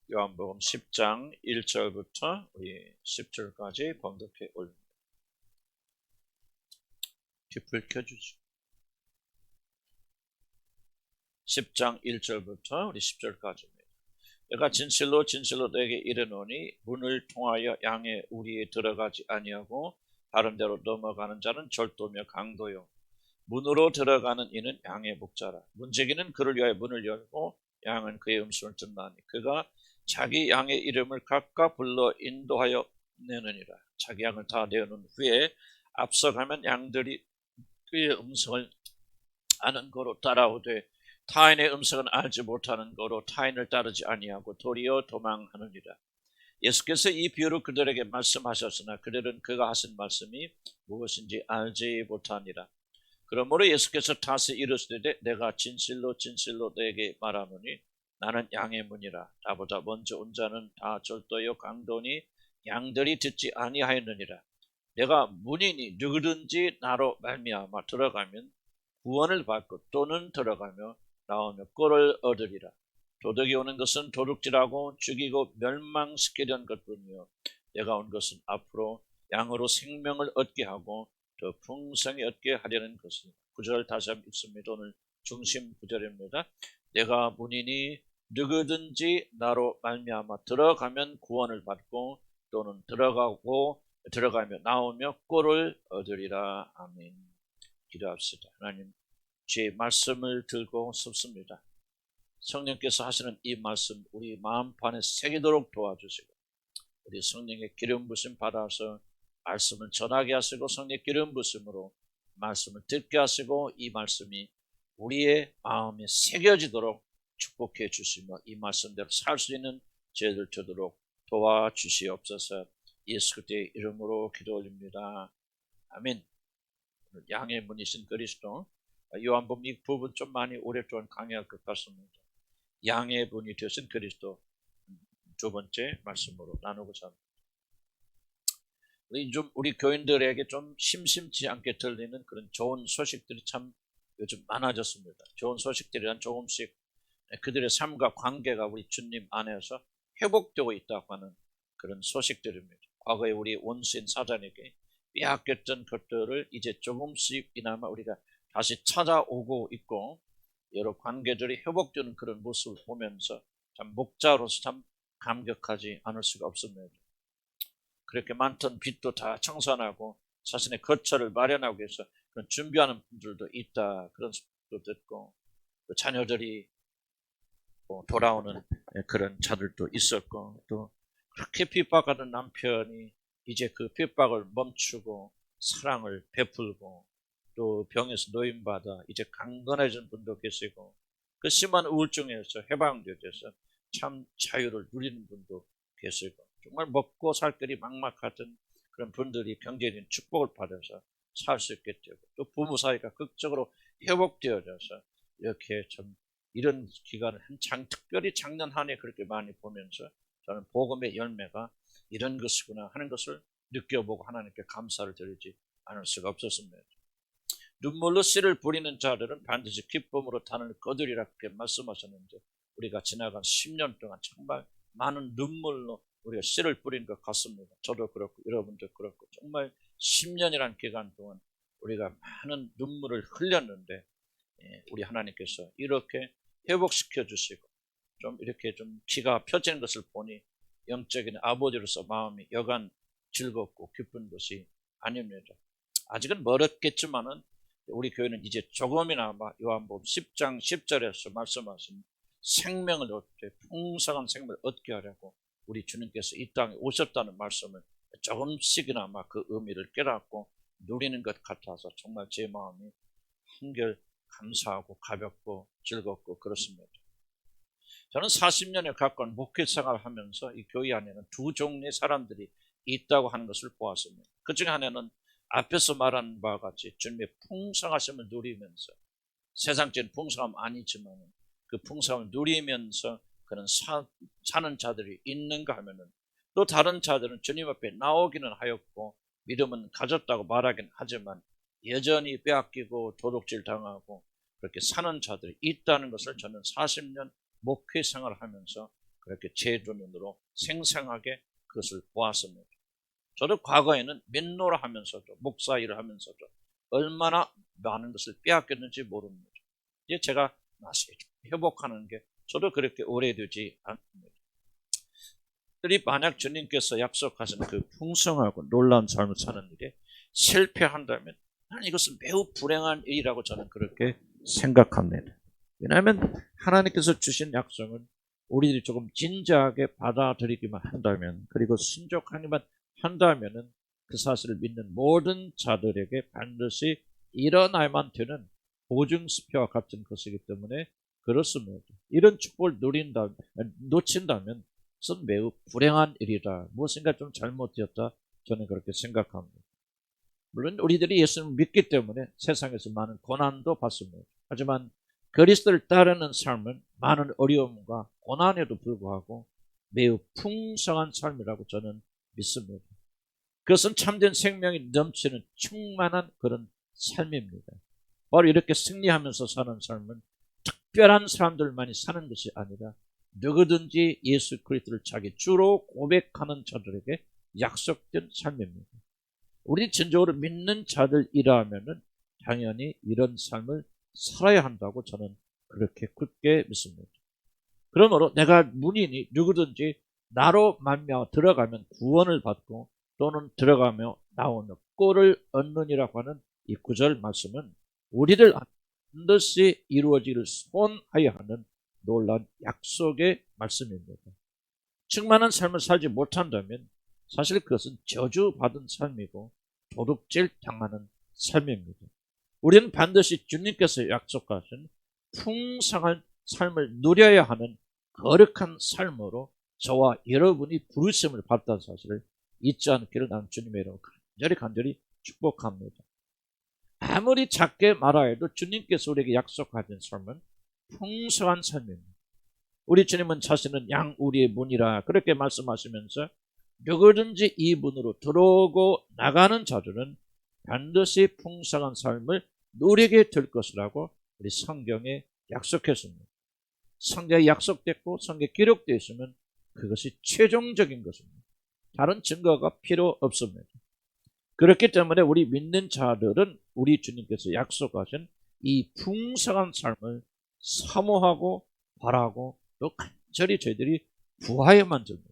요한복음 10장 1절부터 우리 10절까지 번독해 올립니다. 뒷불 켜주지. 10장 1절부터 우리 10절까지입니다. 내가 진실로 너에게 이르노니 문을 통하여 양의 우리에 들어가지 아니하고 다른 데로 넘어가는 자는 절도며 강도요 문으로 들어가는 이는 양의 목자라. 문지기는 그를 위하여 문을 열고 양은 그의 음성을 듣나니 그가 자기 양의 이름을 각각 불러 인도하여 내느니라. 자기 양을 다 내어놓은 후에 앞서가면 양들이 그의 음성을 아는 거로 따라오되 타인의 음성은 알지 못하는 거로 타인을 따르지 아니하고 도리어 도망하느니라. 예수께서 이 비유로 그들에게 말씀하셨으나 그들은 그가 하신 말씀이 무엇인지 알지 못하니라. 그러므로 예수께서 다시 이르시되 내가 진실로 너에게 말하노니 나는 양의 문이라. 나보다 먼저 온 자는 다 절도요 강도니 양들이 듣지 아니하였느니라. 내가 문이니 누구든지 나로 말미암아 들어가면 구원을 받고 또는 들어가며 나오며 꼴을 얻으리라. 도둑이 오는 것은 도둑질하고 죽이고 멸망시키려는 것뿐이요 내가 온 것은 앞으로 양으로 생명을 얻게 하고 더 풍성히 얻게 하려는 것입니다. 9절 다시 한번 읽습니다. 오늘 중심 9절입니다. 내가 문이니 누구든지 나로 말미암아 들어가면 구원을 받고 또는 들어가며 나오며 꼴을 얻으리라. 아멘. 기도합시다. 하나님, 주의 말씀을 들고 싶습니다. 성령께서 하시는 이 말씀 우리 마음판에 새기도록 도와주시고 우리 성령의 기름 부심 받아서 말씀을 전하게 하시고 성령의 기름 부심으로 말씀을 듣게 하시고 이 말씀이 우리의 마음에 새겨지도록 축복해 주시며 이 말씀대로 살 수 있는 저희들 되도록 도와주시옵소서. 예수 그리스도의 이름으로 기도 올립니다. 아멘. 양의 문이신 그리스도, 요한복음 이 부분 좀 많이 오랫동안 강의할 것 같습니다. 양의 문이 되신 그리스도 두 번째 말씀으로 나누고자 합니다. 우리 교인들에게 좀 심심치 않게 들리는 그런 좋은 소식들이 참 요즘 많아졌습니다. 좋은 소식들이란 조금씩 그들의 삶과 관계가 우리 주님 안에서 회복되고 있다고 하는 그런 소식들입니다. 과거에 우리 원수인 사단에게 빼앗겼던 것들을 이제 조금씩이나마 우리가 다시 찾아오고 있고 여러 관계들이 회복되는 그런 모습을 보면서 참 목자로서 참 감격하지 않을 수가 없습니다. 그렇게 많던 빚도 다 청산하고 자신의 거처를 마련하기 위해서 그런 준비하는 분들도 있다. 그런 소식도 듣고 또 자녀들이 돌아오는 그런 자들도 있었고 또 그렇게 핍박하던 남편이 이제 그 핍박을 멈추고 사랑을 베풀고 또 병에서 노임받아 이제 강건해진 분도 계시고 그 심한 우울증에서 해방되어서 참 자유를 누리는 분도 계시고 정말 먹고 살 길이 막막하던 그런 분들이 경제적인 축복을 받아서 살 수 있게 되고 또 부부 사이가 극적으로 회복되어져서 이렇게 참 이런 기간을 특별히 작년 한 해 그렇게 많이 보면서 저는 복음의 열매가 이런 것이구나 하는 것을 느껴보고 하나님께 감사를 드리지 않을 수가 없었습니다. 눈물로 씨를 뿌리는 자들은 반드시 기쁨으로 단을 거두리라 그렇게 말씀하셨는데 우리가 지나간 10년 동안 정말 많은 눈물로 우리가 씨를 뿌린 것 같습니다. 저도 그렇고 여러분도 그렇고 정말 10년이라는 기간 동안 우리가 많은 눈물을 흘렸는데 우리 하나님께서 이렇게 회복시켜 주시고 좀 이렇게 좀 기가 펴지는 것을 보니 영적인 아버지로서 마음이 여간 즐겁고 기쁜 것이 아닙니다. 아직은 멀었겠지만은 우리 교회는 이제 조금이나마 요한복음 10장 10절에서 말씀하신 생명을 얻게 풍성한 생명을 얻게 하려고 우리 주님께서 이 땅에 오셨다는 말씀을 조금씩이나마 그 의미를 깨닫고 누리는 것 같아서 정말 제 마음이 한결 감사하고 가볍고 즐겁고 그렇습니다. 저는 40년에 가까운 목회 생활을 하면서 이 교회 안에는 두 종류의 사람들이 있다고 하는 것을 보았습니다. 그 중에 하나는 앞에서 말한 바와 같이 주님의 풍성하심을 누리면서 세상적인 풍성함 아니지만 그 풍성함을 누리면서 그런 사는 자들이 있는가 하면은 또 다른 자들은 주님 앞에 나오기는 하였고 믿음은 가졌다고 말하긴 하지만 여전히 빼앗기고 도둑질 당하고 그렇게 사는 자들이 있다는 것을 저는 40년 목회 생활을 하면서 그렇게 제 눈으로 생생하게 그것을 보았습니다. 저도 과거에는 맨노라 하면서도 목사 일을 하면서도 얼마나 많은 것을 빼앗겼는지 모릅니다. 이제 제가 다시 회복하는 게 저도 그렇게 오래되지 않습니다. 만약 주님께서 약속하신 그 풍성하고 놀라운 삶을 사는 일에 실패한다면 이것은 매우 불행한 일이라고 저는 그렇게 생각합니다. 왜냐하면 하나님께서 주신 약속은 우리들이 조금 진지하게 받아들이기만 한다면, 그리고 순종하기만 한다면은 그 사실을 믿는 모든 자들에게 반드시 일어나야만 되는 보증수표와 같은 것이기 때문에 그렇습니다. 이런 축복을 놓친다면 그것은 매우 불행한 일이다. 무엇인가 좀 잘못되었다. 저는 그렇게 생각합니다. 물론 우리들이 예수님을 믿기 때문에 세상에서 많은 고난도 받습니다. 하지만 그리스도를 따르는 삶은 많은 어려움과 고난에도 불구하고 매우 풍성한 삶이라고 저는 믿습니다. 그것은 참된 생명이 넘치는 충만한 그런 삶입니다. 바로 이렇게 승리하면서 사는 삶은 특별한 사람들만이 사는 것이 아니라 누구든지 예수 그리스도를 자기 주로 고백하는 자들에게 약속된 삶입니다. 우리 진정으로 믿는 자들이라면은 당연히 이런 삶을 살아야 한다고 저는 그렇게 굳게 믿습니다. 그러므로 내가 문인이 누구든지 나로 말미암아 들어가면 구원을 받고 또는 들어가며 나오는 꼴을 얻느니라고 하는 이 구절 말씀은 우리들 반드시 이루어지기를 소원하여 하는 놀라운 약속의 말씀입니다. 충만한 삶을 살지 못한다면 사실 그것은 저주받은 삶이고 도둑질 당하는 삶입니다. 우리는 반드시 주님께서 약속하신 풍성한 삶을 누려야 하는 거룩한 삶으로 저와 여러분이 부르심을 받았다는 사실을 잊지 않기를 나는 주님의 이름으로 간절히 축복합니다. 아무리 작게 말하여도 주님께서 우리에게 약속하신 삶은 풍성한 삶입니다. 우리 주님은 자신은 양 우리의 문이라 그렇게 말씀하시면서 누구든지 이 문으로 들어오고 나가는 자들은 반드시 풍성한 삶을 누리게 될 것이라고 우리 성경에 약속했습니다. 성경에 약속됐고 성경에 기록되어 있으면 그것이 최종적인 것입니다. 다른 증거가 필요 없습니다. 그렇기 때문에 우리 믿는 자들은 우리 주님께서 약속하신 이 풍성한 삶을 사모하고 바라고 또 간절히 저희들이 구하여만 됩니다.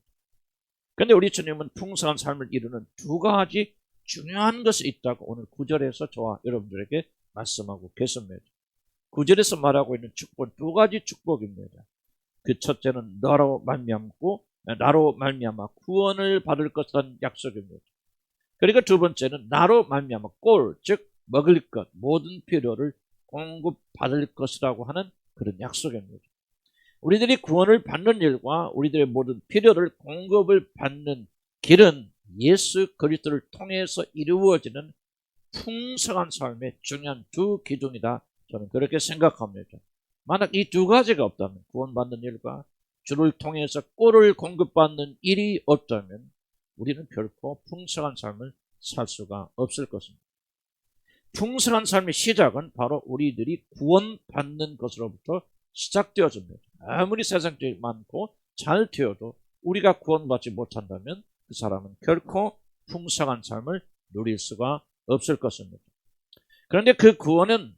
그런데 우리 주님은 풍성한 삶을 이루는 두 가지 중요한 것이 있다고 오늘 9절에서 저와 여러분들에게 말씀하고 계십니다. 9절에서 말하고 있는 축복은 두 가지 축복입니다. 그 첫째는 나로 말미암아 구원을 받을 것이라는 약속입니다. 그리고 두 번째는 나로 말미암아 꼴, 즉 먹을 것, 모든 필요를 공급받을 것이라고 하는 그런 약속입니다. 우리들이 구원을 받는 일과 우리들의 모든 필요를 공급을 받는 길은 예수 그리스도를 통해서 이루어지는 풍성한 삶의 중요한 두 기둥이다. 저는 그렇게 생각합니다. 만약 이 두 가지가 없다면, 구원받는 일과 주를 통해서 꼴을 공급받는 일이 없다면 우리는 결코 풍성한 삶을 살 수가 없을 것입니다. 풍성한 삶의 시작은 바로 우리들이 구원받는 것으로부터 시작되어집니다. 아무리 세상적이 많고 잘 되어도 우리가 구원받지 못한다면 그 사람은 결코 풍성한 삶을 누릴 수가 없을 것입니다. 그런데 그 구원은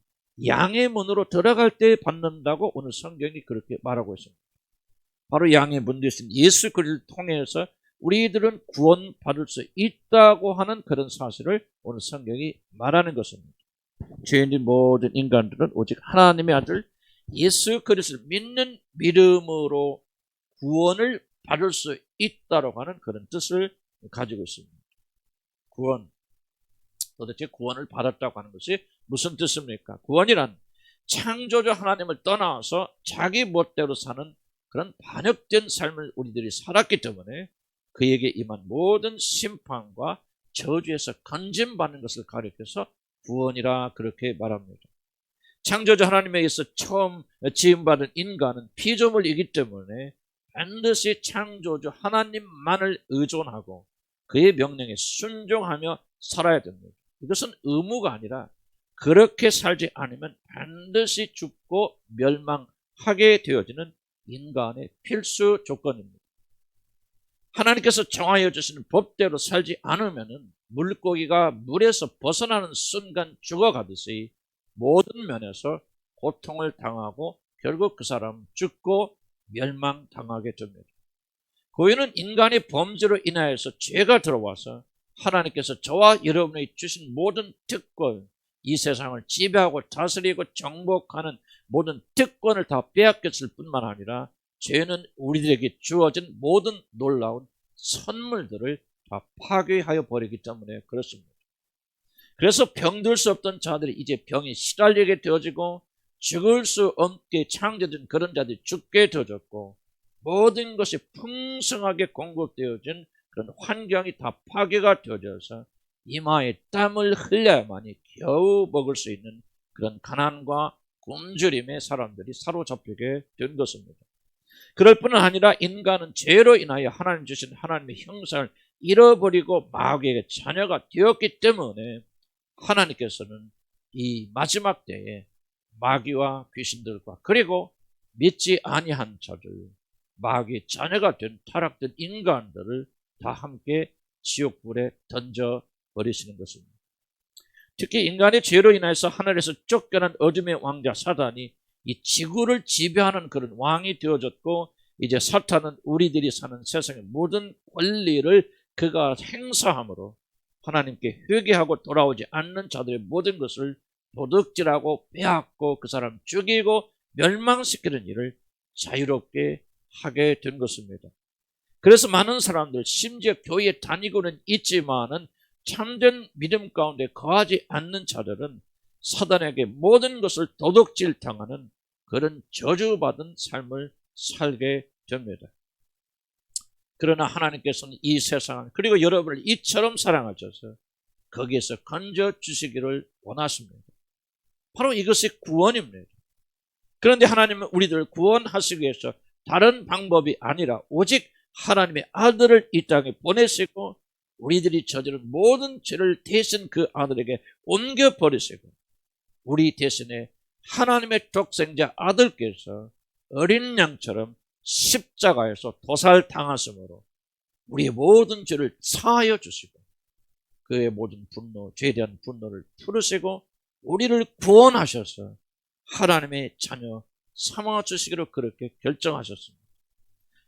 양의 문으로 들어갈 때 받는다고 오늘 성경이 그렇게 말하고 있습니다. 바로 양의 문 되신 예수 그리스도를 통해서 우리들은 구원받을 수 있다고 하는 그런 사실을 오늘 성경이 말하는 것입니다. 죄인인 모든 인간들은 오직 하나님의 아들 예수 그리스도를 믿는 믿음으로 구원을 받을 수 있다고 하는 그런 뜻을 가지고 있습니다. 구원, 도대체 구원을 받았다고 하는 것이 무슨 뜻입니까? 구원이란 창조주 하나님을 떠나서 자기 멋대로 사는 그런 반역된 삶을 우리들이 살았기 때문에 그에게 임한 모든 심판과 저주에서 건짐받는 것을 가리켜서 구원이라 그렇게 말합니다. 창조주 하나님에 의해서 처음 지음받은 인간은 피조물이기 때문에 반드시 창조주 하나님만을 의존하고 그의 명령에 순종하며 살아야 됩니다. 이것은 의무가 아니라 그렇게 살지 않으면 반드시 죽고 멸망하게 되어지는 인간의 필수 조건입니다. 하나님께서 정하여 주시는 법대로 살지 않으면 물고기가 물에서 벗어나는 순간 죽어가듯이 모든 면에서 고통을 당하고 결국 그 사람은 죽고 멸망당하게 됩니다. 그 이유는 인간의 범죄로 인하여서 죄가 들어와서 하나님께서 저와 여러분이 주신 모든 특권, 이 세상을 지배하고 다스리고 정복하는 모든 특권을 다 빼앗겼을 뿐만 아니라 죄는 우리들에게 주어진 모든 놀라운 선물들을 다 파괴하여 버리기 때문에 그렇습니다. 그래서 병들 수 없던 자들이 이제 병에 시달리게 되어지고 죽을 수 없게 창조된 그런 자들이 죽게 되어졌고 모든 것이 풍성하게 공급되어진 그런 환경이 다 파괴가 되어져서 이마에 땀을 흘려야만이 겨우 먹을 수 있는 그런 가난과 굶주림에 사람들이 사로잡히게 된 것입니다. 그럴 뿐만 아니라 인간은 죄로 인하여 하나님 주신 하나님의 형상을 잃어버리고 마귀에게 자녀가 되었기 때문에 하나님께서는 이 마지막 때에 마귀와 귀신들과 그리고 믿지 아니한 자들, 마귀의 자녀가 된 타락된 인간들을 다 함께 지옥불에 던져버리시는 것입니다. 특히 인간의 죄로 인해서 하늘에서 쫓겨난 어둠의 왕자 사단이 이 지구를 지배하는 그런 왕이 되어졌고 이제 사탄은 우리들이 사는 세상의 모든 권리를 그가 행사함으로 하나님께 회개하고 돌아오지 않는 자들의 모든 것을 도둑질하고 빼앗고 그 사람 죽이고 멸망시키는 일을 자유롭게 하게 된 것입니다. 그래서 많은 사람들 심지어 교회에 다니고는 있지만은 참된 믿음 가운데 거하지 않는 자들은 사단에게 모든 것을 도둑질 당하는 그런 저주받은 삶을 살게 됩니다. 그러나 하나님께서는 이 세상을 그리고 여러분을 이처럼 사랑하셔서 거기에서 건져주시기를 원하십니다. 바로 이것이 구원입니다. 그런데 하나님은 우리들을 구원하시기 위해서 다른 방법이 아니라 오직 하나님의 아들을 이 땅에 보내시고 우리들이 저지른 모든 죄를 대신 그 아들에게 옮겨버리시고 우리 대신에 하나님의 독생자 아들께서 어린 양처럼 십자가에서 도살당하심으로 우리의 모든 죄를 사하여 주시고 그의 모든 분노, 죄에 대한 분노를 풀으시고 우리를 구원하셔서 하나님의 자녀 삼아주시기로 그렇게 결정하셨습니다.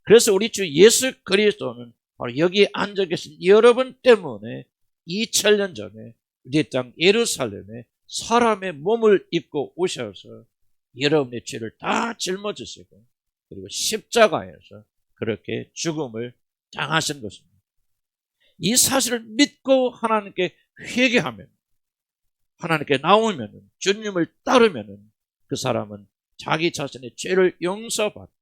그래서 우리 주 예수 그리스도는 바로 여기에 앉아 계신 여러분 때문에 2000년 전에 우리 땅 예루살렘에 사람의 몸을 입고 오셔서 여러분의 죄를 다 짊어지시고 그리고 십자가에서 그렇게 죽음을 당하신 것입니다. 이 사실을 믿고 하나님께 회개하면 하나님께 나오면 주님을 따르면 그 사람은 자기 자신의 죄를 용서받고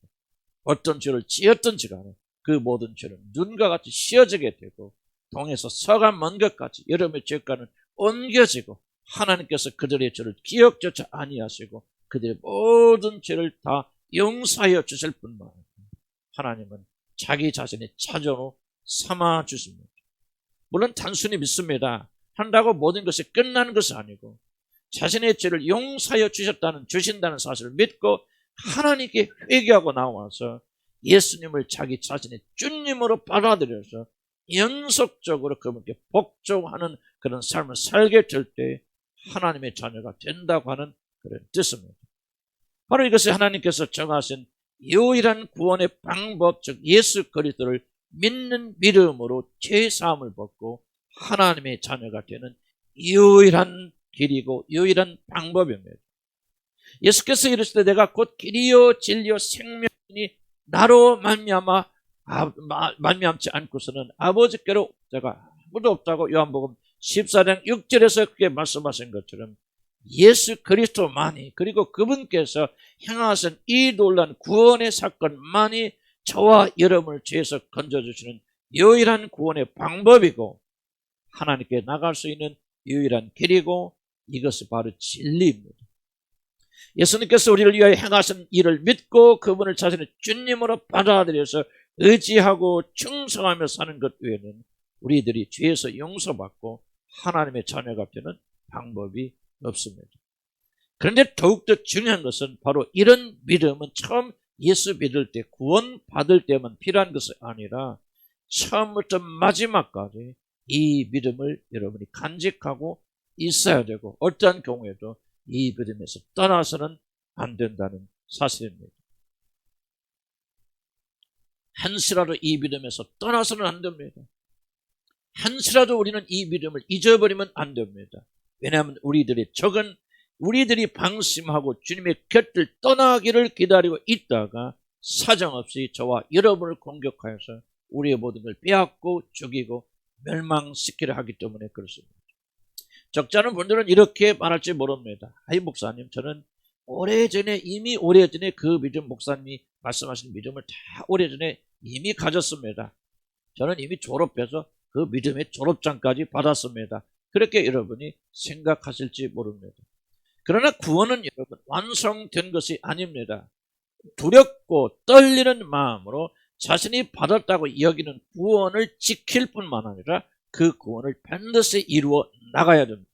어떤 죄를 지었든지 간에 그 모든 죄는 눈과 같이 씌어지게 되고 동에서 서가 먼 것 같이 여러분의 죄가는 옮겨지고 하나님께서 그들의 죄를 기억조차 아니하시고 그들의 모든 죄를 다 용서하여 주실 뿐만 아니라 하나님은 자기 자신의 자녀로 삼아 주십니다. 물론 단순히 믿습니다 한다고 모든 것이 끝나는 것이 아니고 자신의 죄를 용서하여 주신다는 사실을 믿고 하나님께 회개하고 나와서 예수님을 자기 자신의 주님으로 받아들여서 연속적으로 그분께 복종하는 그런 삶을 살게 될 때 하나님의 자녀가 된다고 하는 그런 뜻입니다. 바로 이것이 하나님께서 정하신 유일한 구원의 방법, 즉 예수 그리스도를 믿는 믿음으로 죄사함을 받고 하나님의 자녀가 되는 유일한 길이고 유일한 방법입니다. 예수께서 이르시되 내가 곧 길이요 진리요 생명이니 나로 말미암지 않고서는 아버지께로 자가 아무도 없다고 요한복음 14장 6절에서 그렇게 말씀하신 것처럼 예수 그리스도만이 그리고 그분께서 행하신 이 놀라운 구원의 사건만이 저와 여러분을 죄에서 건져주시는 유일한 구원의 방법이고 하나님께 나갈 수 있는 유일한 길이고 이것이 바로 진리입니다. 예수님께서 우리를 위하여 행하신 일을 믿고 그분을 자신의 주님으로 받아들여서 의지하고 충성하며 사는 것 외에는 우리들이 죄에서 용서받고 하나님의 자녀가 되는 방법이 없습니다. 그런데 더욱더 중요한 것은 바로 이런 믿음은 처음 예수 믿을 때, 구원 받을 때만 필요한 것이 아니라 처음부터 마지막까지 이 믿음을 여러분이 간직하고 있어야 되고, 어떠한 경우에도 이 믿음에서 떠나서는 안 된다는 사실입니다. 한시라도 이 믿음에서 떠나서는 안 됩니다. 한시라도 우리는 이 믿음을 잊어버리면 안 됩니다. 왜냐하면 우리들의 적은 우리들이 방심하고 주님의 곁을 떠나기를 기다리고 있다가 사정없이 저와 여러분을 공격하여서 우리의 모든 걸 빼앗고 죽이고 멸망시키려 하기 때문에 그렇습니다. 적잖은 분들은 이렇게 말할지 모릅니다. 아이 목사님, 저는 이미 오래전에 그 믿음, 목사님이 말씀하신 믿음을 다 오래전에 이미 가졌습니다. 저는 이미 졸업해서 그 믿음의 졸업장까지 받았습니다. 그렇게 여러분이 생각하실지 모릅니다. 그러나 구원은 여러분 완성된 것이 아닙니다. 두렵고 떨리는 마음으로 자신이 받았다고 여기는 구원을 지킬 뿐만 아니라 그 구원을 반드시 이루어 나가야 됩니다.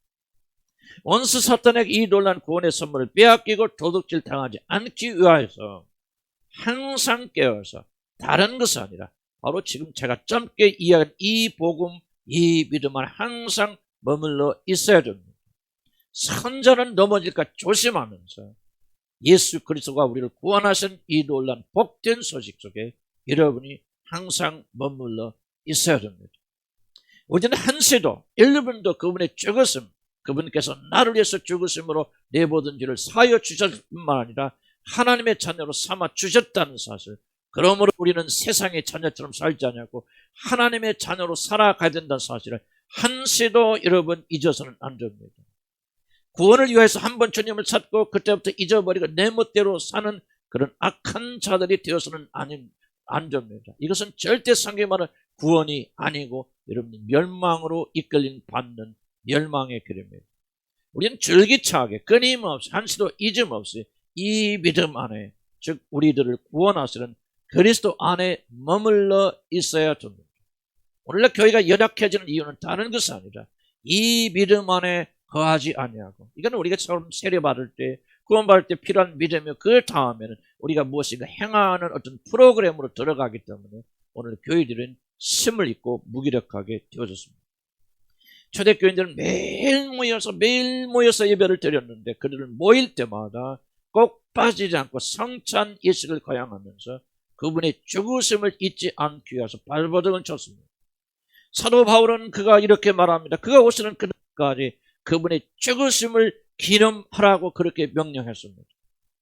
원수 사탄에게 이 놀라운 구원의 선물을 빼앗기고 도둑질 당하지 않기 위하여서 항상 깨어서 다른 것이 아니라 바로 지금 제가 짧게 이야기한 이 복음, 이 믿음만 항상 머물러 있어야 됩니다. 선자는 넘어질까 조심하면서 예수 그리스도가 우리를 구원하신 이 놀라운 복된 소식 속에 여러분이 항상 머물러 있어야 됩니다. 우리는 한시도 1분도 그분의 죽으심, 그분께서 나를 위해서 죽으심으로 내 모든 죄를 사하여 주셨을 뿐만 아니라 하나님의 자녀로 삼아 주셨다는 사실, 그러므로 우리는 세상의 자녀처럼 살지 않냐고 하나님의 자녀로 살아가야 된다는 사실을 한시도 여러분 잊어서는 안 됩니다. 구원을 위해서 한번 주님을 찾고 그때부터 잊어버리고 내 멋대로 사는 그런 악한 자들이 되어서는 안 됩니다. 이것은 절대 성경이 말하는 구원이 아니고 여러분이 멸망으로 이끌림 받는 멸망의 길입니다. 우리는 줄기차게 끊임없이 한시도 잊음없이 이 믿음 안에, 즉 우리들을 구원하시는 그리스도 안에 머물러 있어야 됩니다. 오늘날 교회가 연약해지는 이유는 다른 것이 아니라 이 믿음 안에 거하지 아니하고, 이건 우리가 처음 세례받을 때, 구원받을 때 필요한 믿음이요, 그 다음에는 우리가 무엇인가 행하는 어떤 프로그램으로 들어가기 때문에 오늘 교회들은 힘을 잃고 무기력하게 되어졌습니다. 초대교인들은 매일 모여서 예배를 드렸는데 그들은 모일 때마다 꼭 빠지지 않고 성찬 예식을 거양하면서 그분의 죽으심을 잊지 않기 위해서 발버둥을 쳤습니다. 사도 바울은 그가 이렇게 말합니다. 그가 오시는 그날까지 그분의 죽으심을 기념하라고 그렇게 명령했습니다.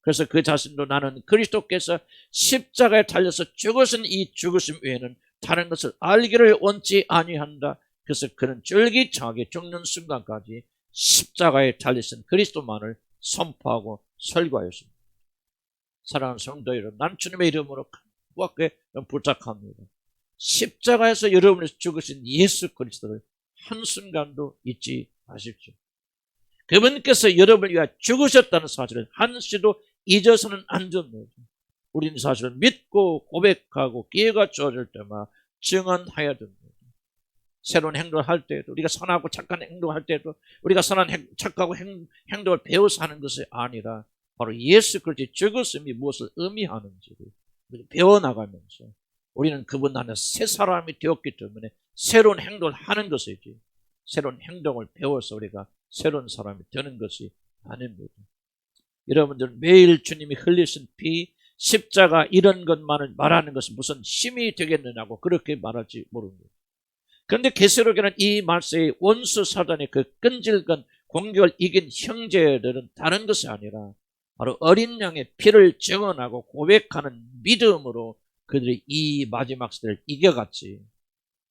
그래서 그 자신도 나는 그리스도께서 십자가에 달려서 죽으신 이 죽으심 외에는 다른 것을 알기를 원치 아니한다. 그래서 그는 줄기차게 죽는 순간까지 십자가에 달리신 그리스도만을 선포하고 설교하였습니다. 사랑하는 성도 여러분, 난 주님의 이름으로 간곡하게 부탁합니다. 십자가에서 여러분을 죽으신 예수 그리스도를 한순간도 잊지 마십시오. 그분께서 여러분을 위하여 죽으셨다는 사실을 한시도 잊어서는 안 됩니다. 우리는 사실을 믿고 고백하고 기회가 주어질 때마다 증언해야 됩니다. 새로운 행동을 할 때에도, 우리가 선하고 착한 행동을 할 때에도 우리가 선한 착하고 행동을 배워서 하는 것이 아니라 바로 예수 그리스도의 죽으심이 무엇을 의미하는지를 배워나가면서 우리는 그분 안에 새 사람이 되었기 때문에 새로운 행동을 하는 것이지, 새로운 행동을 배워서 우리가 새로운 사람이 되는 것이 아닙니다. 여러분들 매일 주님이 흘리신 피, 십자가 이런 것만을 말하는 것은 무슨 힘이 되겠느냐고 그렇게 말할지 모릅니다. 그런데 계시록에는 이 말세의 원수 사단의 그 끈질긴 공격을 이긴 형제들은 다른 것이 아니라 바로 어린 양의 피를 증언하고 고백하는 믿음으로 그들이 이 마지막 시대를 이겨갔지.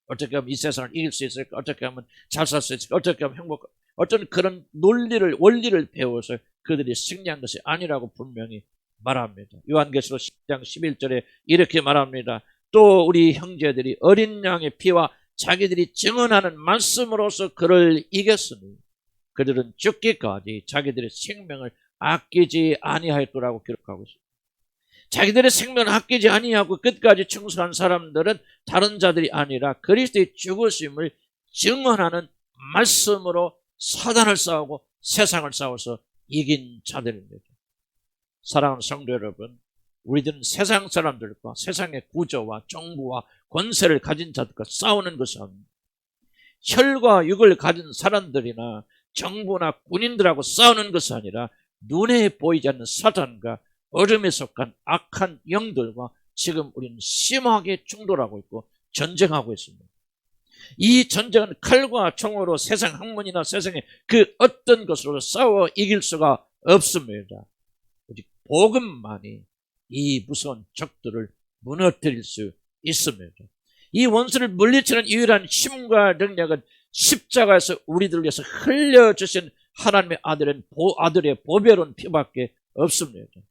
어떻게 하면 이 세상을 이길 수 있을까? 어떻게 하면 잘 살 수 있을까? 어떻게 하면 행복할까? 어떤 그런 원리를 배워서 그들이 승리한 것이 아니라고 분명히 말합니다. 요한계시록 10장 11절에 이렇게 말합니다. 또 우리 형제들이 어린 양의 피와 자기들이 증언하는 말씀으로서 그를 이겼으니 그들은 죽기까지 자기들의 생명을 아끼지 아니하였더라고 기록하고 있습니다. 자기들의 생명을 아끼지 아니하고 끝까지 충성한 사람들은 다른 자들이 아니라 그리스도의 죽으심을 증언하는 말씀으로 사단을 싸우고 세상을 싸워서 이긴 자들입니다. 사랑하는 성도 여러분, 우리들은 세상 사람들과 세상의 구조와 정부와 권세를 가진 자들과 싸우는 것은 혈과 육을 가진 사람들이나 정부나 군인들하고 싸우는 것이 아니라 눈에 보이지 않는 사탄과 어둠에 속한 악한 영들과 지금 우리는 심하게 충돌하고 있고 전쟁하고 있습니다. 이 전쟁은 칼과 총으로 세상 학문이나 세상의 그 어떤 것으로 싸워 이길 수가 없습니다. 오직 복음만이 이 무서운 적들을 무너뜨릴 수 있습니다. 이 원수를 물리치는 유일한 힘과 능력은 십자가에서 우리들을 위해서 흘려주신 하나님의 아들의 보배로운 피밖에 없습니다.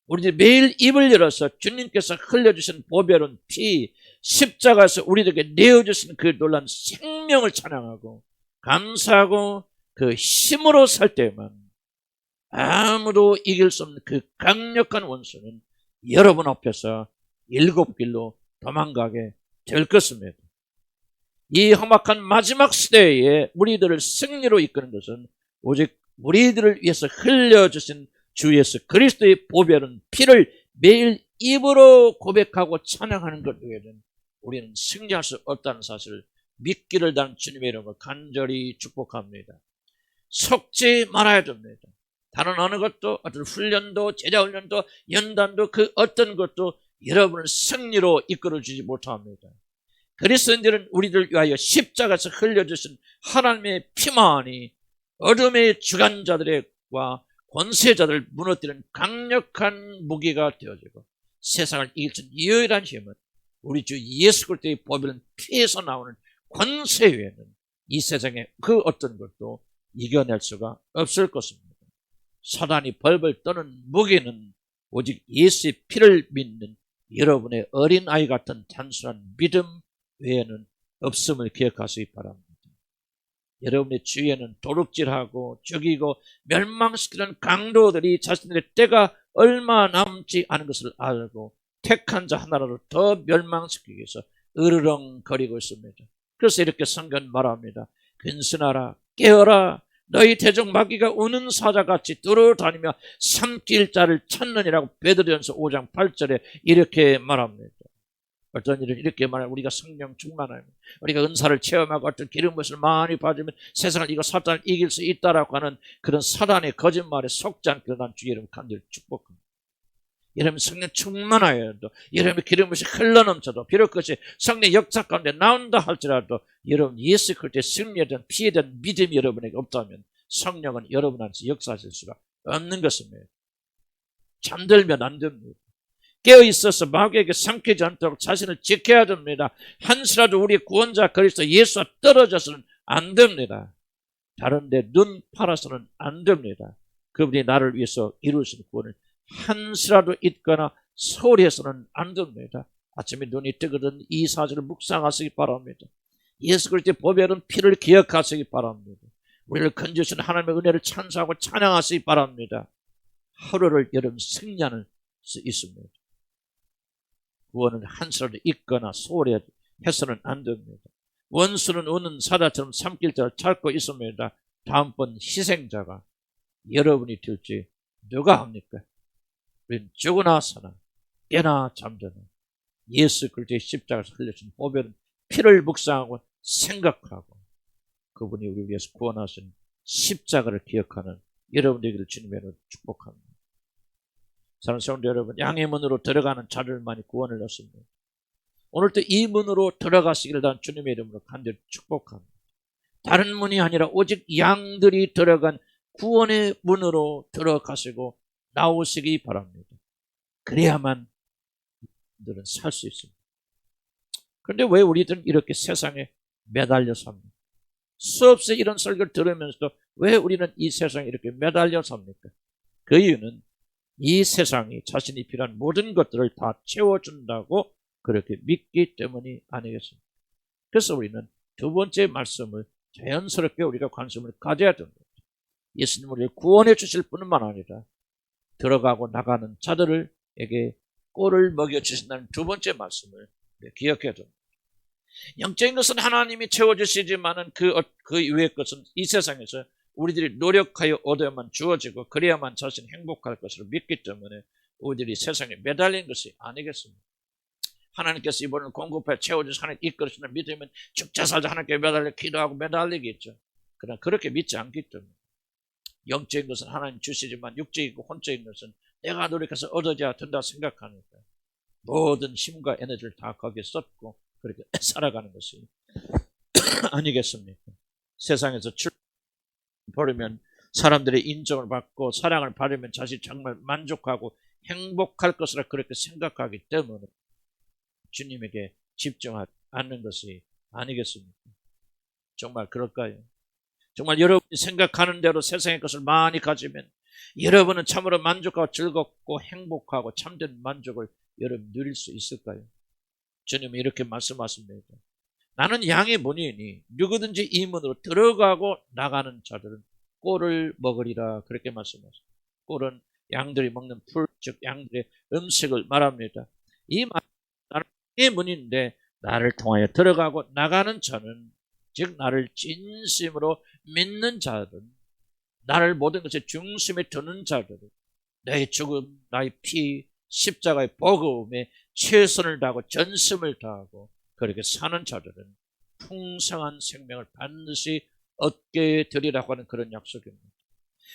우리들이 매일 입을 열어서 주님께서 흘려주신 보배로운 피, 십자가에서 우리들에게 내어주신 그 놀라운 생명을 찬양하고 감사하고 그 힘으로 살 때만 아무도 이길 수 없는 그 강력한 원수는 여러분 앞에서 일곱 길로 도망가게 될 것입니다. 이 험악한 마지막 시대에 우리들을 승리로 이끄는 것은 오직 우리들을 위해서 흘려주신 주 예수 그리스도의 보배로운 피를 매일 입으로 고백하고 찬양하는 것 외에는 우리는 승리할 수 없다는 사실을 믿기를 단 주님의 이름으로 간절히 축복합니다. 속지 말아야 됩니다. 다른 어느 것도, 어떤 훈련도, 제자훈련도, 연단도 그 어떤 것도 여러분을 승리로 이끌어주지 못합니다. 그리스도인들은 우리들 위하여 십자가에서 흘려주신 하나님의 피만이 어둠의 주관자들과 권세자들을 무너뜨리는 강력한 무기가 되어지고 세상을 이길 수 있는 유일한 힘은 우리 주 예수 그리스도의 보배로운 피에서 나오는 권세 외에는 이 세상에 그 어떤 것도 이겨낼 수가 없을 것입니다. 사단이 벌벌 떠는 무기는 오직 예수의 피를 믿는 여러분의 어린아이 같은 단순한 믿음 외에는 없음을 기억하시기 바랍니다. 여러분의 주위에는 도둑질하고 죽이고 멸망시키는 강도들이 자신들의 때가 얼마 남지 않은 것을 알고 택한 자 하나라도 더 멸망시키기 위해서 으르렁거리고 있습니다. 그래서 이렇게 성경 말합니다. 근신하라, 깨어라, 너희 대적 마귀가 우는 사자같이 뚫어다니며 삼킬 자를 찾느니라고 베드로전서 5장 8절에 이렇게 말합니다. 어떤 일은 이렇게 말하면 우리가 성령 충만하면 우리가 은사를 체험하고 어떤 기름부음을 많이 받으면 세상을 이거 사탄을 이길 수 있다라고 하는 그런 사단의 거짓말에 속지 않기를 난 주의 이름 간절히 축복합니다. 여러분 성령 충만하여야 해도 여러분의 기름부음이 흘러넘쳐도 비록 그것이 성령 역사 가운데 나온다 할지라도 여러분 예수 그리스도의 승리에 대한 피에 대한 믿음이 여러분에게 없다면 성령은 여러분 안에서 역사하실 수가 없는 것입니다. 잠들면 안 됩니다. 깨어있어서 마귀에게 삼키지 않도록 자신을 지켜야 됩니다. 한시라도 우리 구원자 그리스도 예수와 떨어져서는 안 됩니다. 다른 데 눈 팔아서는 안 됩니다. 그분이 나를 위해서 이루신 구원을 한시라도 잊거나 소리해서는 안 됩니다. 아침에 눈이 뜨거든 이 사실을 묵상하시기 바랍니다. 예수 그리스도의 보배로운 피를 기억하시기 바랍니다. 우리를 건져주신 하나님의 은혜를 찬송하고 찬양하시기 바랍니다. 하루를 여러분 승리하는 수 있습니다. 구원을 한시라도 잊거나 소홀해서는 안 됩니다. 원수는 우는 사자처럼 삼킬 자를 찾고 있습니다. 다음번 희생자가 여러분이 될지 누가 합니까? 우리는 죽으나 사나 깨나 잠드나 예수 그리스도의 십자가에서 흘려진 보배로운 피를 묵상하고 생각하고 그분이 우리 위해서 구원하신 십자가를 기억하는 여러분들에게 주님의 축복합니다. 사랑하는 성도 여러분, 양의 문으로 들어가는 자들만이 구원을 얻습니다. 오늘도 이 문으로 들어가시기를 단 주님의 이름으로 간절히 축복합니다. 다른 문이 아니라 오직 양들이 들어간 구원의 문으로 들어가시고 나오시기 바랍니다. 그래야만 우리들은 살 수 있습니다. 그런데 왜 우리들은 이렇게 세상에 매달려 삽니까? 수없이 이런 설교를 들으면서도 왜 우리는 이 세상에 이렇게 매달려 삽니까? 그 이유는 이 세상이 자신이 필요한 모든 것들을 다 채워준다고 그렇게 믿기 때문이 아니겠습니까? 그래서 우리는 두 번째 말씀을 자연스럽게 우리가 관심을 가져야 됩니다. 예수님 우리를 구원해 주실 뿐만 아니라 들어가고 나가는 자들에게 꼴을 먹여주신다는 두 번째 말씀을 기억해야 됩니다. 영적인 것은 하나님이 채워주시지만은 그 이외의 것은 이 세상에서 우리들이 노력하여 얻어야만 주어지고 그래야만 자신이 행복할 것으로 믿기 때문에 우리들이 세상에 매달린 것이 아니겠습니까? 하나님께서 이번을 공급해 채워주셔서 하나님 이끌으시는 믿으면 죽자 살자 하나님께 매달려 기도하고 매달리겠죠. 그러나 그렇게 믿지 않기 때문에 영적인 것은 하나님 주시지만 육적이고 혼적인 것은 내가 노력해서 얻어져야 된다 생각하니까 모든 힘과 에너지를 다 거기에 쏟고 그렇게 살아가는 것이 아니겠습니까? 세상에서 버리면 사람들의 인정을 받고 사랑을 받으면 자신이 정말 만족하고 행복할 것이라 그렇게 생각하기 때문에 주님에게 집중하지 않는 것이 아니겠습니까? 정말 그럴까요? 정말 여러분이 생각하는 대로 세상의 것을 많이 가지면 여러분은 참으로 만족하고 즐겁고 행복하고 참된 만족을 여러분 누릴 수 있을까요? 주님은 이렇게 말씀하십니다. 나는 양의 문이니 누구든지 이 문으로 들어가고 나가는 자들은 꼴을 먹으리라 그렇게 말씀하십니다. 꼴은 양들이 먹는 풀, 즉 양들의 음식을 말합니다. 이 말, 나는 양의 문인데 나를 통하여 들어가고 나가는 자는 즉 나를 진심으로 믿는 자들은 나를 모든 것의 중심에 두는 자들은 내 죽음, 나의 피, 십자가의 복음에 최선을 다하고 전심을 다하고 그렇게 사는 자들은 풍성한 생명을 반드시 얻게 되리라고 하는 그런 약속입니다.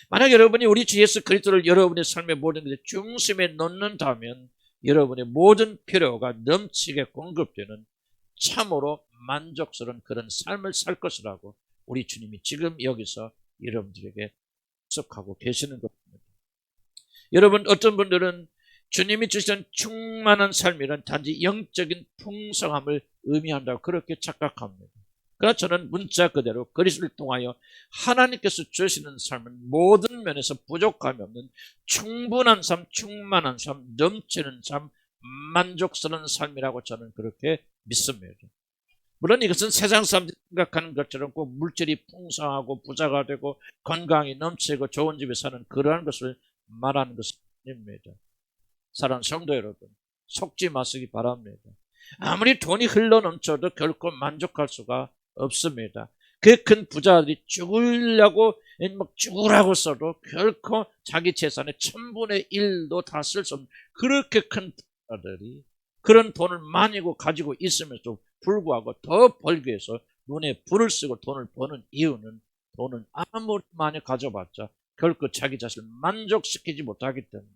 만약 여러분이 우리 주 예수 그리스도를 여러분의 삶의 모든 것의 중심에 놓는다면 여러분의 모든 필요가 넘치게 공급되는 참으로 만족스러운 그런 삶을 살 것이라고 우리 주님이 지금 여기서 여러분들에게 약속하고 계시는 것입니다. 여러분, 어떤 분들은 주님이 주신 충만한 삶이란 단지 영적인 풍성함을 의미한다고 그렇게 착각합니다. 그러나 저는 문자 그대로 그리스도를 통하여 하나님께서 주시는 삶은 모든 면에서 부족함이 없는 충분한 삶, 충만한 삶, 넘치는 삶, 만족스러운 삶이라고 저는 그렇게 믿습니다. 물론 이것은 세상 사람들이 생각하는 것처럼 꼭 물질이 풍성하고 부자가 되고 건강이 넘치고 좋은 집에 사는 그러한 것을 말하는 것은 아닙니다. 사랑하는 성도 여러분, 속지 마시기 바랍니다. 아무리 돈이 흘러넘쳐도 결코 만족할 수가 없습니다. 그 큰 부자들이 죽으려고 막 죽으라고 써도 결코 자기 재산의 1000분의 1도 다 쓸 수 없는 그렇게 큰 부자들이 그런 돈을 많이 가지고 있음에도 불구하고 더 벌기 위해서 눈에 불을 쓰고 돈을 버는 이유는 돈은 아무리 많이 가져봤자 결코 자기 자신을 만족시키지 못하기 때문에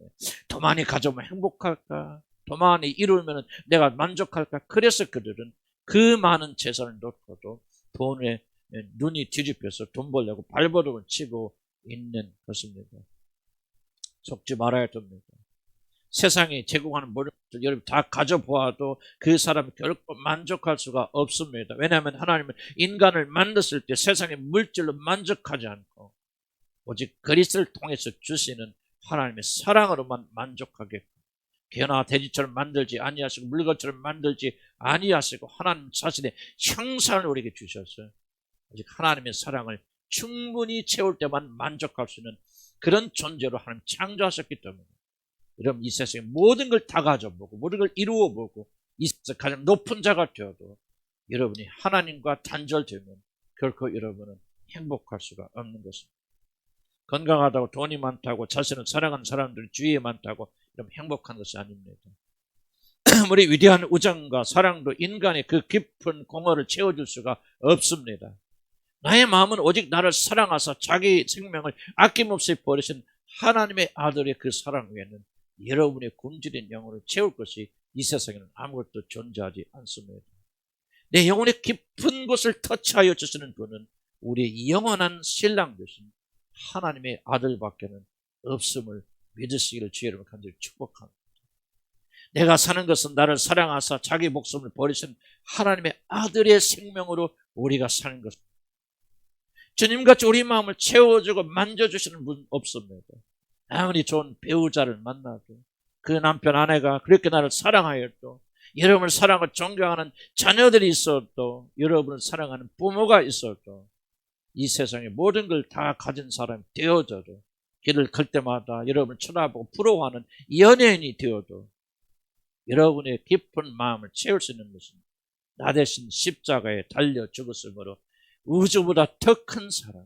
더 많이 가져오면 행복할까? 더 많이 이루면 내가 만족할까? 그래서 그들은 그 많은 재산을 놓고도 돈에 눈이 뒤집혀서 돈 벌려고 발버둥을 치고 있는 것입니다. 속지 말아야 됩니다. 세상이 제공하는 모든 것을 여러분 다 가져보아도 그 사람이 결코 만족할 수가 없습니다. 왜냐하면 하나님은 인간을 만드실 때 세상의 물질로 만족하지 않고 오직 그리스도를 통해서 주시는 하나님의 사랑으로만 만족하게 개나 돼지처럼 만들지 아니하시고 물건처럼 만들지 아니하시고 하나님 자신의 형상을 우리에게 주셨어요. 오직 하나님의 사랑을 충분히 채울 때만 만족할 수 있는 그런 존재로 하나님 창조하셨기 때문에 여러분 이 세상에 모든 걸 다 가져보고 모든 걸 이루어보고 이 세상 가장 높은 자가 되어도 여러분이 하나님과 단절되면 결코 여러분은 행복할 수가 없는 것입니다. 건강하다고 돈이 많다고 자신을 사랑하는 사람들이 주위에 많다고 이러면 행복한 것이 아닙니다. 우리 위대한 우정과 사랑도 인간의 그 깊은 공허를 채워줄 수가 없습니다. 나의 마음은 오직 나를 사랑하사 자기 생명을 아낌없이 버리신 하나님의 아들의 그 사랑 외에는 여러분의 굶주린 영혼을 채울 것이 이 세상에는 아무것도 존재하지 않습니다. 내 영혼의 깊은 곳을 터치하여 주시는 분은 우리의 영원한 신랑 되신 하나님의 아들밖에는 없음을 믿으시기를 주의 이름으로 간절히 축복합니다. 내가 사는 것은 나를 사랑하사 자기 목숨을 버리신 하나님의 아들의 생명으로 우리가 사는 것입니다. 주님같이 우리 마음을 채워주고 만져주시는 분 없습니다. 아무리 좋은 배우자를 만나도 그 남편 아내가 그렇게 나를 사랑하여도 여러분을 사랑하고 존경하는 자녀들이 있어도 여러분을 사랑하는 부모가 있어도 이 세상의 모든 걸 다 가진 사람이 되어져도 길을 갈 때마다 여러분을 쳐다보고 부러워하는 연예인이 되어도 여러분의 깊은 마음을 채울 수 있는 것은 나 대신 십자가에 달려 죽었으므로 우주보다 더 큰 사랑,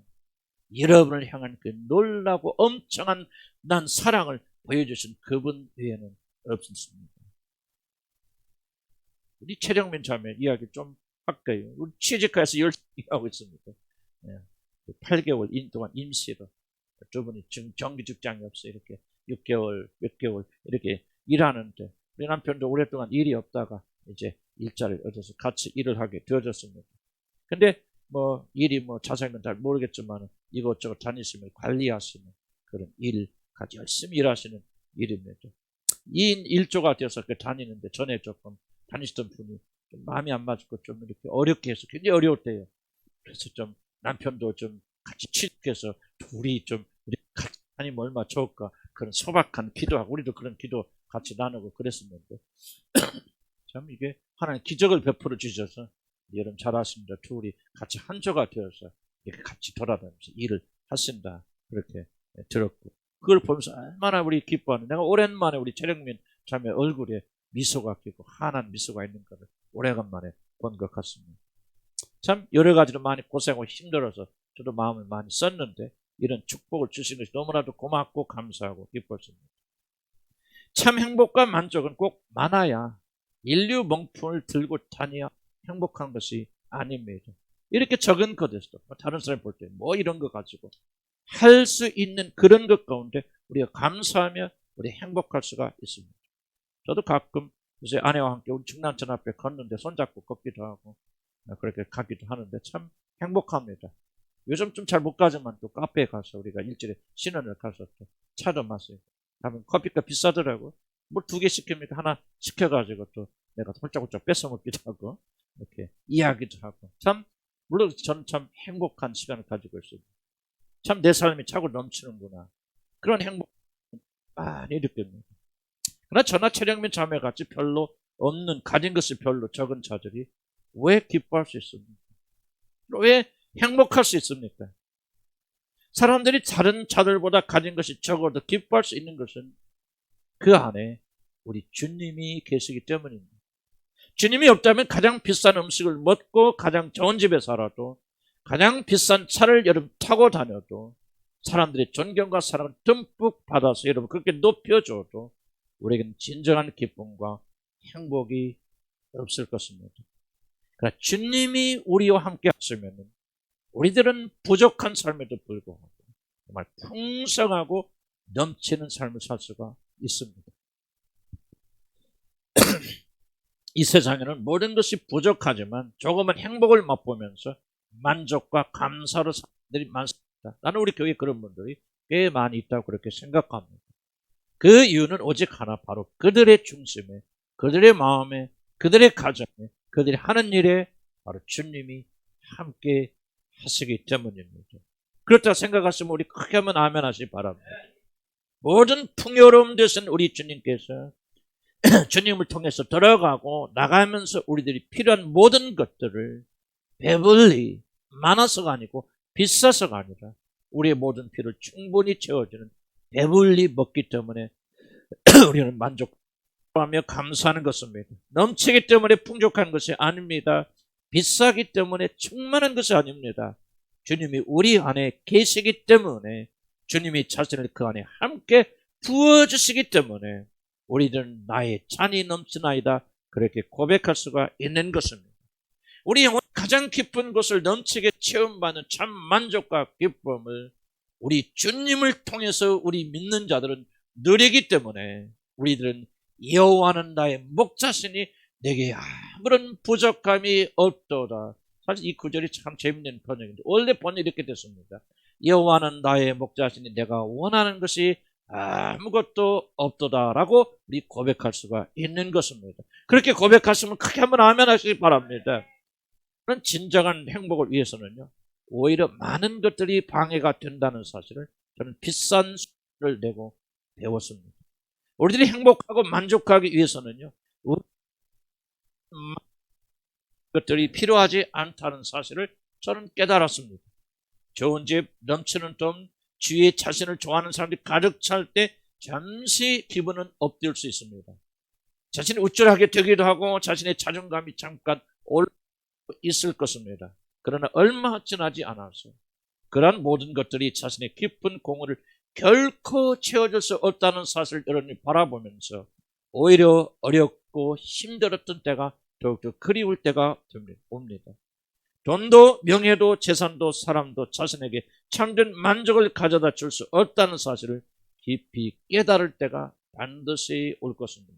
여러분을 향한 그 놀라고 엄청난 사랑을 보여주신 그분 외에는 없습니다. 우리 최정민 자매 이야기 좀 할까요? 우리 취직해서 열심히 하고 있습니다. 8개월 동안 임시로 두 분이 지금 정규 직장이 없어요. 이렇게 6개월, 몇 개월 이렇게 일하는데 우리 남편도 오랫동안 일이 없다가 이제 일자리를 얻어서 같이 일을 하게 되어졌습니다. 근데 뭐 일이 뭐 자세히는 잘 모르겠지만 이것저것 다니시면 관리하시는 그런 일, 같이 열심히 일하시는 일입니다. 2인 1조가 되어서 다니는데 전에 조금 다니시던 분이 좀 마음이 안 맞고 좀 이렇게 어렵게 해서 굉장히 어려울 때요. 그래서 좀 남편도 좀 같이 취직해서 둘이 좀 우리 같이 다니면 얼마 좋을까 그런 소박한 기도하고 우리도 그런 기도 같이 나누고 그랬었는데 참 이게 하나님 기적을 베풀어 주셔서 여러분 잘 아십니다. 둘이 같이 한 조가 되어서 이렇게 같이 돌아다니면서 일을 하신다 그렇게 들었고 그걸 보면서 얼마나 우리 기뻐하는 내가 오랜만에 우리 최령민 자매 얼굴에 미소가 끼고 환한 미소가 있는 것을 오래간만에 본 것 같습니다. 참 여러 가지로 많이 고생하고 힘들어서 저도 마음을 많이 썼는데 이런 축복을 주신 것이 너무나도 고맙고 감사하고 기뻤습니다. 참 행복과 만족은 꼭 많아야 인류 명품을 들고 다녀야 행복한 것이 아닙니다. 이렇게 적은 것에서도 다른 사람이 볼 때 뭐 이런 거 가지고 할 수 있는 그런 것 가운데 우리가 감사하며 우리 행복할 수가 있습니다. 저도 가끔 요새 아내와 함께 우리 중랑천 앞에 걷는데 손잡고 걷기도 하고 그렇게 가기도 하는데 참 행복합니다. 요즘 좀 잘 못 가지만 또 카페에 가서 우리가 일주일에 신혼을 가서 또 차도 마시고 하면 커피가 비싸더라고. 뭘 2개 시킵니까? 하나 시켜가지고 또 내가 홀짝홀짝 뺏어 먹기도 하고 이렇게 이야기도 하고 참 물론 저는 참 행복한 시간을 가지고 있습니다. 참 내 삶이 차고 넘치는구나. 그런 행복 많이 느낍니다. 그러나 저나 최령민 자매같이 별로 없는 가진 것이 별로 적은 자들이 왜 기뻐할 수 있습니까? 왜 행복할 수 있습니까? 사람들이 다른 자들보다 가진 것이 적어도 기뻐할 수 있는 것은 그 안에 우리 주님이 계시기 때문입니다. 주님이 없다면 가장 비싼 음식을 먹고 가장 좋은 집에 살아도 가장 비싼 차를 여러분 타고 다녀도 사람들의 존경과 사랑을 듬뿍 받아서 여러분 그렇게 높여줘도 우리에게는 진정한 기쁨과 행복이 없을 것입니다. 그러나 주님이 우리와 함께 하시면 우리들은 부족한 삶에도 불구하고 정말 풍성하고 넘치는 삶을 살 수가 있습니다. 이 세상에는 모든 것이 부족하지만 조금은 행복을 맛보면서 만족과 감사로 사는 사람들이 많습니다. 나는 우리 교회에 그런 분들이 꽤 많이 있다고 그렇게 생각합니다. 그 이유는 오직 하나, 바로 그들의 중심에, 그들의 마음에, 그들의 가정에, 그들이 하는 일에 바로 주님이 함께 하시기 때문입니다. 그렇다 생각하시면 우리 크게 한번 아멘 하시기 바랍니다. 모든 풍요로움 되신 우리 주님께서 주님을 통해서 들어가고 나가면서 우리들이 필요한 모든 것들을 배불리 많아서가 아니고 비싸서가 아니라 우리의 모든 필요를 충분히 채워주는 배불리 먹기 때문에 우리는 만족하며 감사하는 것입니다. 넘치기 때문에 풍족한 것이 아닙니다. 비싸기 때문에 충만한 것이 아닙니다. 주님이 우리 안에 계시기 때문에 주님이 자신을 그 안에 함께 부어주시기 때문에 우리들은 나의 잔이 넘치나이다 그렇게 고백할 수가 있는 것입니다. 우리 영혼 가장 깊은 곳을 넘치게 체험받는 참 만족과 기쁨을 우리 주님을 통해서 우리 믿는 자들은 누리기 때문에 우리들은 여호와는 나의 목자시니 내게 아무런 부족함이 없도다. 사실 이 구절이 참 재밌는 번역인데 원래 번역이 이렇게 됐습니다. 여호와는 나의 목자시니 내가 원하는 것이 아무것도 없도다라고 우리 고백할 수가 있는 것입니다. 그렇게 고백하시면 크게 한번 아멘 하시기 바랍니다. 그런 진정한 행복을 위해서는요, 오히려 많은 것들이 방해가 된다는 사실을 저는 비싼 수를 내고 배웠습니다. 우리들이 행복하고 만족하기 위해서는요, 것들이 필요하지 않다는 사실을 저는 깨달았습니다. 좋은 집, 넘치는 돈, 주위에 자신을 좋아하는 사람들이 가득 찰 때 잠시 기분은 엎드릴 수 있습니다. 자신이 우쭐하게 되기도 하고 자신의 자존감이 잠깐 올라 있을 것입니다. 그러나 얼마 지나지 않아서 그러한 모든 것들이 자신의 깊은 공허를 결코 채워질 수 없다는 사실을 여러분이 바라보면서 오히려 어렵고 힘들었던 때가 더욱더 그리울 때가 옵니다. 돈도 명예도 재산도 사람도 자신에게 참된 만족을 가져다 줄 수 없다는 사실을 깊이 깨달을 때가 반드시 올 것입니다.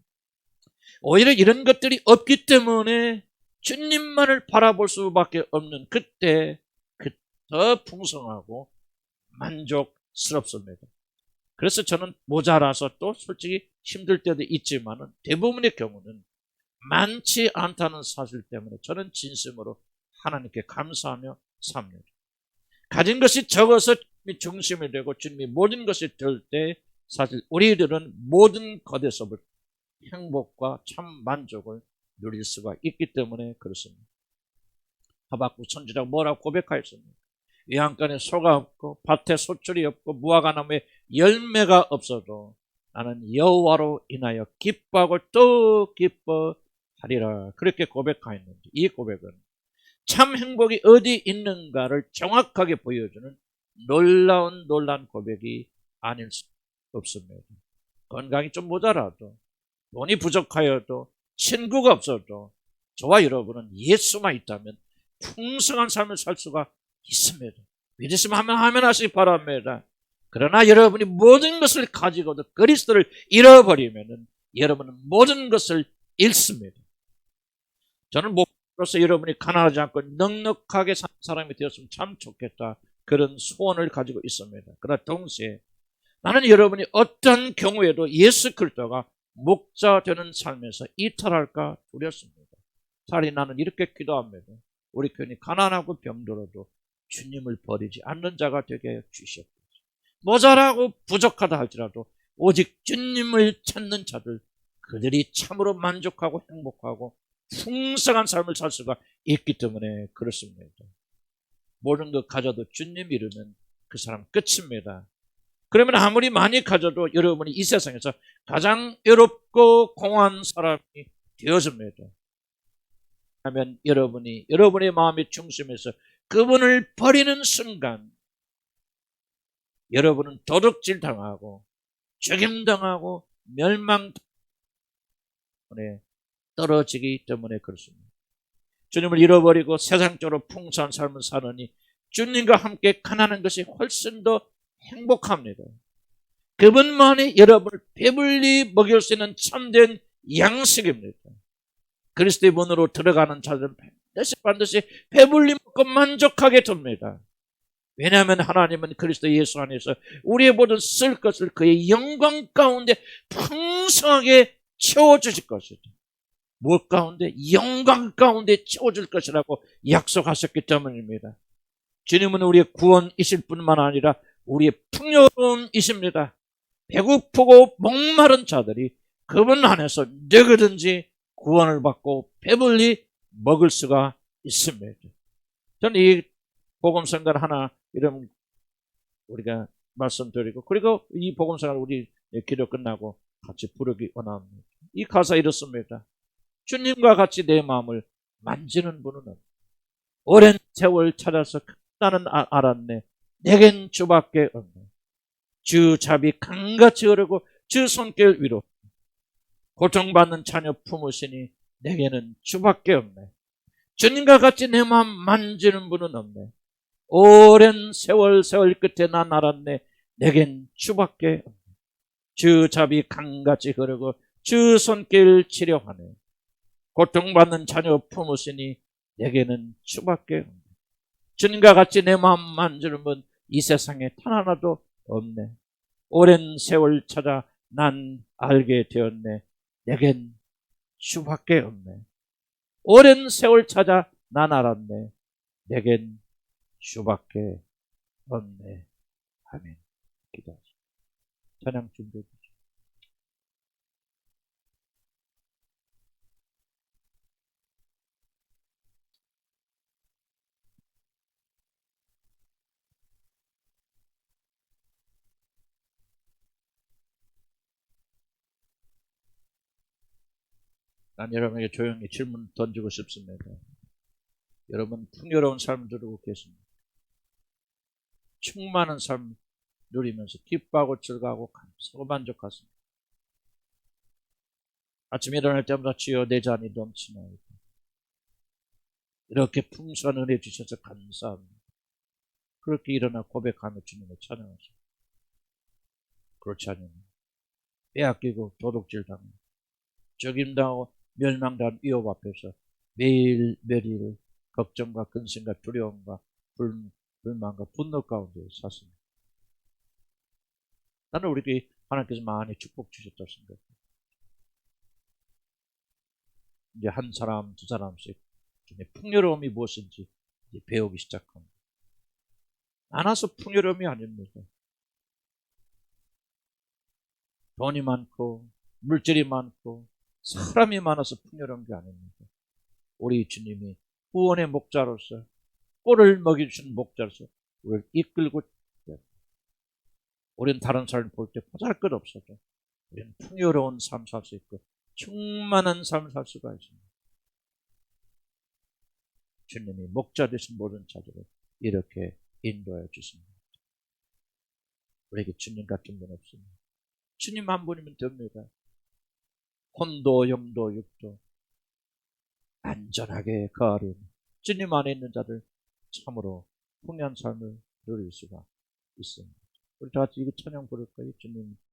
오히려 이런 것들이 없기 때문에 주님만을 바라볼 수밖에 없는 그때 더 풍성하고 만족스럽습니다. 그래서 저는 모자라서 또 솔직히 힘들 때도 있지만 대부분의 경우는 많지 않다는 사실 때문에 저는 진심으로 하나님께 감사하며 삽니다. 가진 것이 적어서 주님이 중심이 되고 주님이 모든 것이 될 때 사실 우리들은 모든 것에서 행복과 참 만족을 누릴 수가 있기 때문에 그렇습니다. 하박국 선지자가 뭐라고 고백하였습니까? 외양간에 소가 없고 밭에 소출이 없고 무화과 나무에 열매가 없어도 나는 여호와로 인하여 기뻐하고 또 기뻐하리라. 그렇게 고백하였는데 이 고백은 참 행복이 어디 있는가를 정확하게 보여주는 놀라운 고백이 아닐 수 없습니다. 건강이 좀 모자라도 돈이 부족하여도 친구가 없어도 저와 여러분은 예수만 있다면 풍성한 삶을 살 수가 있습니다. 믿으시면 하면 하시기 바랍니다. 그러나 여러분이 모든 것을 가지고도 그리스도를 잃어버리면 여러분은 모든 것을 잃습니다. 저는 목사로서 여러분이 가난하지 않고 넉넉하게 사는 사람이 되었으면 참 좋겠다. 그런 소원을 가지고 있습니다. 그러나 동시에 나는 여러분이 어떤 경우에도 예수 그리스도가 목자 되는 삶에서 이탈할까 두렵습니다. 차라리 나는 이렇게 기도합니다. 우리 교인이 가난하고 병들어도 주님을 버리지 않는 자가 되게 주시옵소서. 모자라고 부족하다 할지라도 오직 주님을 찾는 자들, 그들이 참으로 만족하고 행복하고 풍성한 삶을 살 수가 있기 때문에 그렇습니다. 모든 것 가져도 주님 잃으면 그 사람 끝입니다. 그러면 아무리 많이 가져도 여러분이 이 세상에서 가장 외롭고 공허한 사람이 되어집니다. 하면 여러분의 마음의 중심에서 그분을 버리는 순간 여러분은 도둑질 당하고 죽임당하고 멸망 때문에 떨어지기 때문에 그렇습니다. 주님을 잃어버리고 세상적으로 풍성한 삶을 사느니 주님과 함께 가난한 것이 훨씬 더 행복합니다. 그분만이 여러분을 배불리 먹일 수 있는 참된 양식입니다. 그리스도의 문으로 들어가는 자들은 반드시 배불리 먹고 만족하게 됩니다. 왜냐하면 하나님은 그리스도 예수 안에서 우리의 모든 쓸 것을 그의 영광 가운데 풍성하게 채워주실 것이죠. 무엇 가운데? 영광 가운데 채워줄 것이라고 약속하셨기 때문입니다. 주님은 우리의 구원이실 뿐만 아니라 우리의 풍요로움이십니다. 배고프고 목마른 자들이 그분 안에서 누구든지 구원을 받고 배불리 먹을 수가 있습니다. 저는 이 복음성가를 하나 이런 우리가 말씀드리고 그리고 이 복음성가를 우리 기도 끝나고 같이 부르기 원합니다. 이 가사 이렇습니다. 주님과 같이 내 마음을 만지는 분은 없네. 오랜 세월 찾아서 나는 알았네. 내겐 주밖에 없네. 주 자비 강같이 흐르고 주 손길 위로 고통받는 자녀 품으시니 내게는 주밖에 없네. 주님과 같이 내 마음 만지는 분은 없네. 오랜 세월 끝에 난 알았네. 내겐 주밖에 없네. 주 자비 강같이 흐르고 주 손길 치료하네. 고통받는 자녀 품으시니 내게는 주밖에 없네. 주님과 같이 내 마음 만지는 분 이 세상에 단 하나도 없네. 오랜 세월 찾아 난 알게 되었네. 내겐 주밖에 없네. 오랜 세월 찾아 난 알았네. 내겐 주밖에 없네. 아멘. 기도하시죠. 찬양 준비해 주시죠. 난 여러분에게 조용히 질문 던지고 싶습니다. 여러분 풍요로운 삶을 누리고 계십니다. 충만한 삶 누리면서 기뻐하고 즐거워하고 감사하고 만족하십니다. 아침에 일어날 때마다 주여 내 잔이 넘치나이다. 이렇게 풍성한 은혜 주셔서 감사합니다. 그렇게 일어나 고백하며 주님을 찬양하십니다. 그렇지 않으면 빼앗기고 도둑질당하고 적임당하고 멸망당한 위협 앞에서 매일매일 걱정과 근심과 두려움과 불만과 분노 가운데 샀습니다. 나는 우리에게 하나님께서 많이 축복 주셨다고 생각합니다. 이제 한 사람, 두 사람씩 풍요로움이 무엇인지 이제 배우기 시작합니다. 많아서 풍요로움이 아닙니다. 돈이 많고 물질이 많고 사람이 많아서 풍요로운 게 아닙니다. 우리 주님이 구원의 목자로서 꼴을 먹여주신 목자로서 우리를 이끌고 우리는 다른 사람을 볼 때 보잘것없어도 우리는 풍요로운 삶 살 수 있고 충만한 삶을 살 수가 있습니다. 주님이 목자 되신 모든 자들을 이렇게 인도하여 주십니다. 우리에게 주님 같은 분 없습니다. 주님 한 분이면 됩니다. 혼도 영도 육도 안전하게 거하리니 주님 안에 있는 자들 참으로 풍요한 삶을 누릴 수가 있습니다. 우리 다 같이 이거 찬양 부를 거예요. 주님